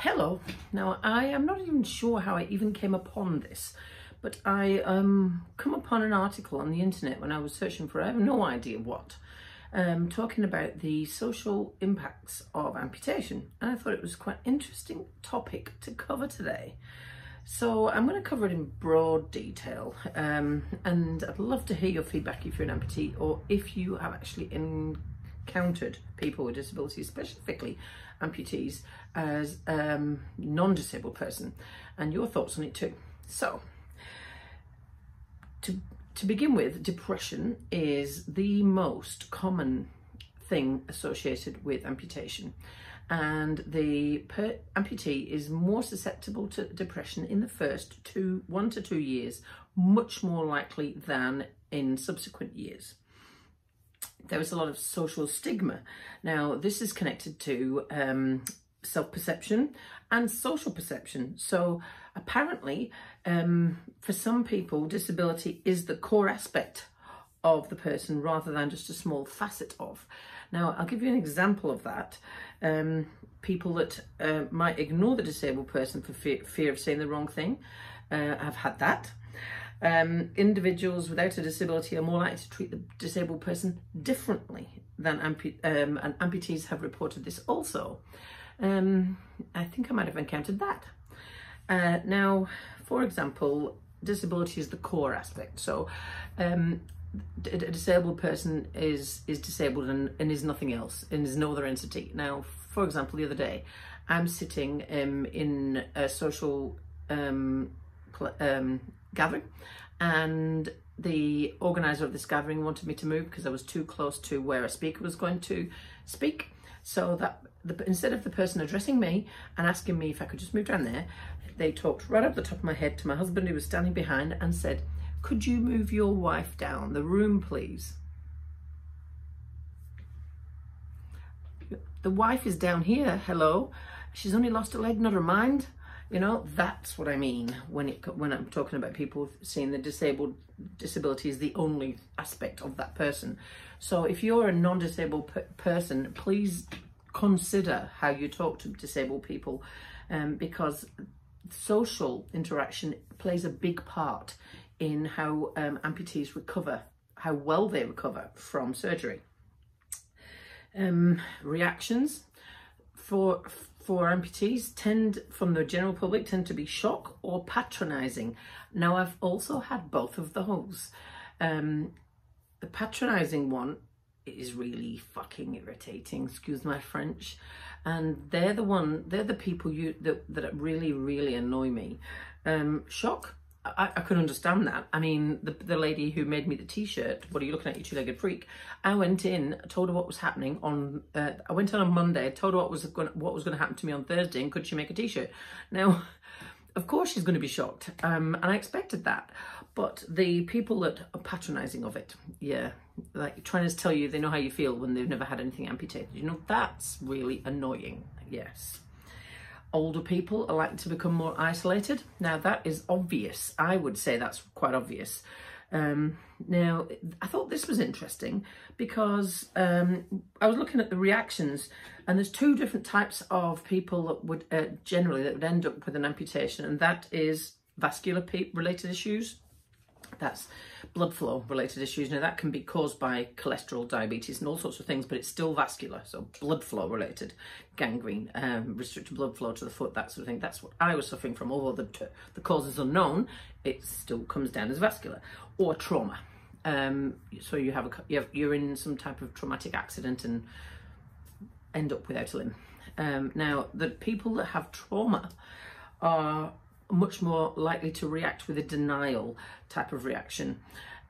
Hello. Now, I am not even sure how I even came upon this, but I come upon an article on the internet when I was searching for, I have no idea what, talking about the social impacts of amputation. And I thought it was quite an interesting topic to cover today. So I'm going to cover it in broad detail, and I'd love to hear your feedback if you're an amputee or if you have actually encountered people with disabilities, specifically amputees, as non-disabled person, and your thoughts on it too. So to begin with, depression is the most common thing associated with amputation, and the amputee is more susceptible to depression in the first 1 to 2 years, much more likely than in subsequent years. There is a lot of social stigma. Now, this is connected to self-perception and social perception. So apparently, for some people, disability is the core aspect of the person rather than just a small facet of. Now, I'll give you an example of that. People that might ignore the disabled person for fear of saying the wrong thing have had that. Individuals without a disability are more likely to treat the disabled person differently than and amputees have reported this also. I think I might have encountered that. Now, for example, disability is the core aspect. So a disabled person is disabled and is nothing else, and is no other entity. Now, for example, the other day, I'm sitting in a social gathering, and the organizer of this gathering wanted me to move because I was too close to where a speaker was going to speak. So that instead of the person addressing me and asking me if I could just move down there, they talked right up the top of my head to my husband, who was standing behind, and said, "Could you move your wife down the room, please?" The wife is down here, hello. She's only lost a leg, not her mind. You know, that's what I mean when I'm talking about people seeing the disability is the only aspect of that person. So if you're a non-disabled person, please consider how you talk to disabled people, because social interaction plays a big part in how amputees recover, how well they recover from surgery. Reactions for amputees from the general public tend to be shock or patronizing. Now, I've also had both of those. The patronizing one is really fucking irritating, excuse my French, and they're the people that really annoy me. Shock, I could understand that. I mean, the lady who made me the t-shirt, "What are you looking at, you two-legged freak?" I went in, told her what was happening on, I went in on Monday, told her what was going to happen to me on Thursday, and could she make a t-shirt? Now, of course she's going to be shocked, and I expected that. But the people that are patronizing of it, yeah, like trying to tell you they know how you feel when they've never had anything amputated, you know, that's really annoying, yes. Older people are likely to become more isolated. Now, that is obvious. I would say that's quite obvious. Now, I thought this was interesting because I was looking at the reactions, and there's two different types of people that would generally that would end up with an amputation, and that is vascular related issues. That's blood flow related issues. Now, that can be caused by cholesterol, diabetes, and all sorts of things, but it's still vascular. So blood flow related, gangrene, restricted blood flow to the foot, that sort of thing. That's what I was suffering from. Although the cause is unknown, it still comes down as vascular. Or trauma. So you're in some type of traumatic accident and end up without a limb. Now, the people that have trauma are much more likely to react with a denial type of reaction,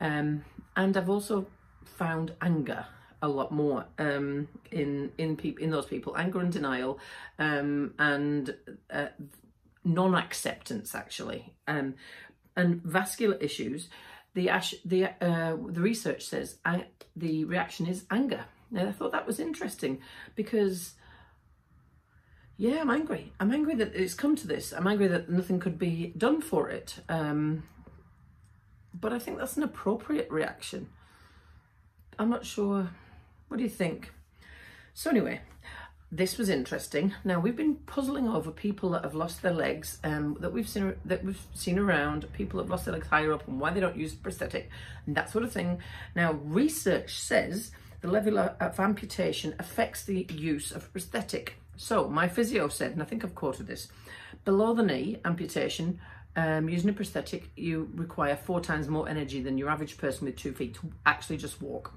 and I've also found anger a lot more in those people, anger and denial, and non-acceptance actually, and vascular issues. The research says the reaction is anger. Now, I thought that was interesting because, yeah, I'm angry. I'm angry that it's come to this. I'm angry that nothing could be done for it. But I think that's an appropriate reaction. I'm not sure. What do you think? So anyway, this was interesting. Now, we've been puzzling over people that have lost their legs, that we've seen around, people that have lost their legs higher up, and why they don't use prosthetic and that sort of thing. Now, research says the level of amputation affects the use of prosthetic. So my physio said, and I think I've quoted this, below the knee amputation, using a prosthetic, you require 4 times more energy than your average person with 2 feet to actually just walk.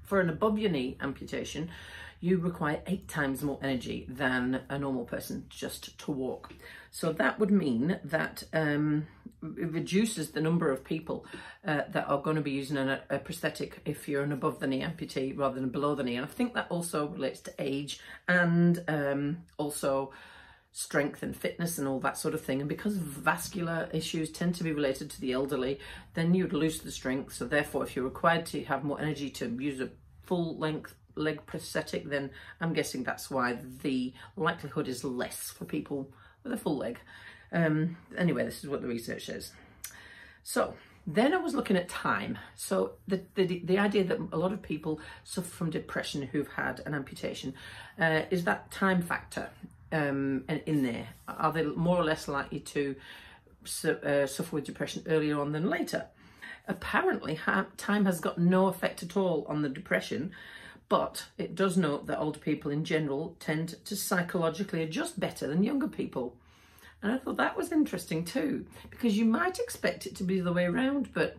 For an above your knee amputation, you require 8 times more energy than a normal person just to walk. So that would mean that it reduces the number of people that are going to be using a prosthetic if you're an above the knee amputee rather than below the knee. And I think that also relates to age and also strength and fitness and all that sort of thing. And because vascular issues tend to be related to the elderly, then you'd lose the strength. So therefore, if you're required to have more energy to use a full length leg prosthetic, then I'm guessing that's why the likelihood is less for people with a full leg. Anyway, this is what the research says. So then I was looking at time. So the idea that a lot of people suffer from depression who've had an amputation, is that time factor in there? Are they more or less likely to suffer with depression earlier on than later? Apparently, time has got no effect at all on the depression, but it does note that older people in general tend to psychologically adjust better than younger people. And I thought that was interesting too, because you might expect it to be the other way around, but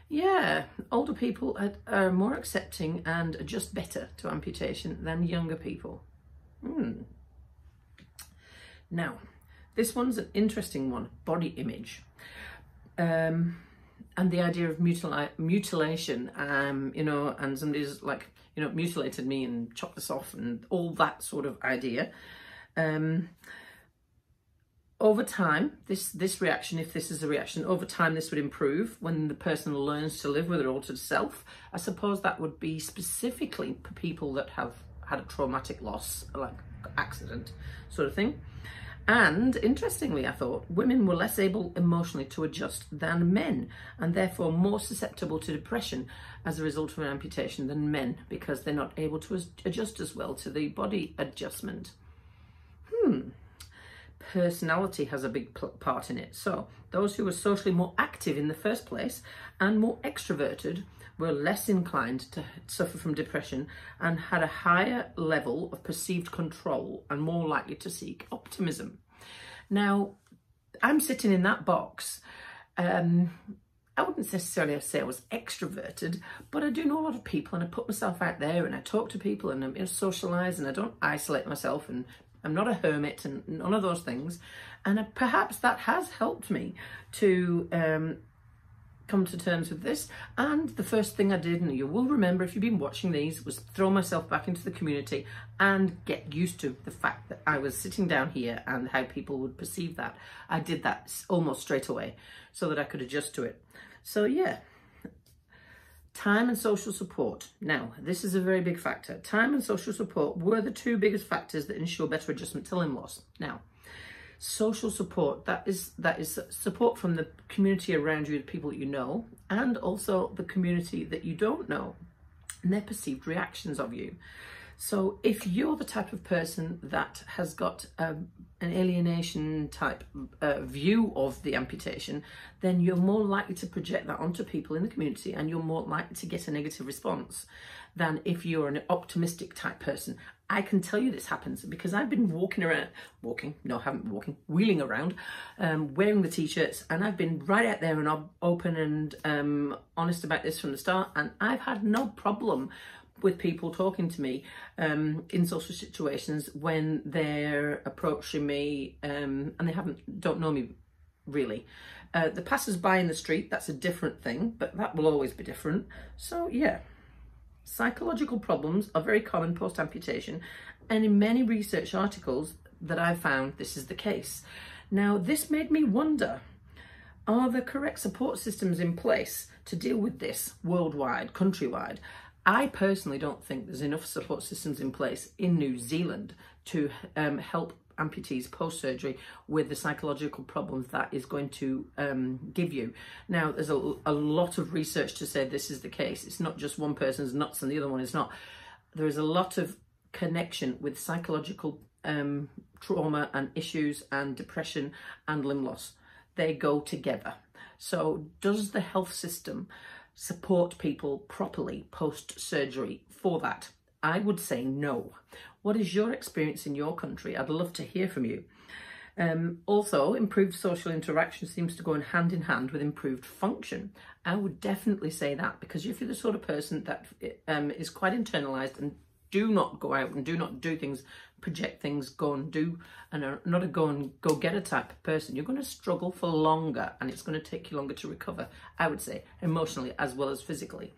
yeah, older people are more accepting and adjust better to amputation than younger people. Now, this one's an interesting one, body image. And the idea of mutilation, you know, and somebody's like, you know, mutilated me and chopped this off and all that sort of idea. Over time, this reaction, if this is a reaction, over time this would improve when the person learns to live with their altered self. I suppose that would be specifically for people that have had a traumatic loss, like accident sort of thing. And interestingly, I thought women were less able emotionally to adjust than men, and therefore more susceptible to depression as a result of an amputation than men, because they're not able to adjust as well to the body adjustment. Personality has a big part in it. So those who were socially more active in the first place and more extroverted were less inclined to suffer from depression and had a higher level of perceived control and more likely to seek optimism. Now, I'm sitting in that box. I wouldn't necessarily say I was extroverted, but I do know a lot of people and I put myself out there and I talk to people and I socialise and I don't isolate myself and I'm not a hermit and none of those things. And perhaps that has helped me to come to terms with this. And the first thing I did, and you will remember if you've been watching these, was throw myself back into the community and get used to the fact that I was sitting down here and how people would perceive that. I did that almost straight away so that I could adjust to it. So yeah, time and social support. Now, this is a very big factor. Time and social support were the 2 biggest factors that ensure better adjustment to limb loss. Now, social support, that is support from the community around you, the people that you know, and also the community that you don't know, and their perceived reactions of you. So if you're the type of person that has got an alienation type view of the amputation, then you're more likely to project that onto people in the community and you're more likely to get a negative response than if you're an optimistic type person. I can tell you this happens because I've been wheeling around, wearing the t-shirts, and I've been right out there and open and honest about this from the start, and I've had no problem with people talking to me in social situations when they're approaching me and they don't know me really. The passers-by in the street, that's a different thing, but that will always be different. So yeah, psychological problems are very common post-amputation, and in many research articles that I've found this is the case. Now, this made me wonder, are the correct support systems in place to deal with this worldwide, countrywide? I personally don't think there's enough support systems in place in New Zealand to help amputees post-surgery with the psychological problems that is going to give you. Now, there's a lot of research to say this is the case. It's not just one person's nuts and the other one is not. There is a lot of connection with psychological trauma and issues and depression and limb loss. They go together. So does the health system support people properly post-surgery for that? I would say no. What is your experience in your country? I'd love to hear from you. Also, improved social interaction seems to go hand in hand with improved function. I would definitely say that, because if you're the sort of person that is quite internalized and do not go out and do not do things, project things, go and do, and are not a go and go get a type of person, you're going to struggle for longer, and it's going to take you longer to recover, I would say, emotionally as well as physically.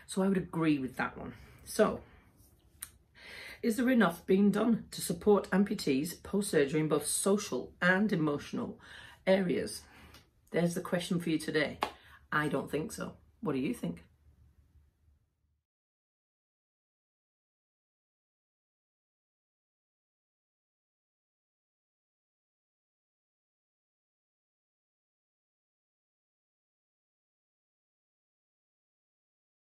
So I would agree with that one. So, is there enough being done to support amputees post-surgery in both social and emotional areas? There's the question for you today. I don't think so. What do you think?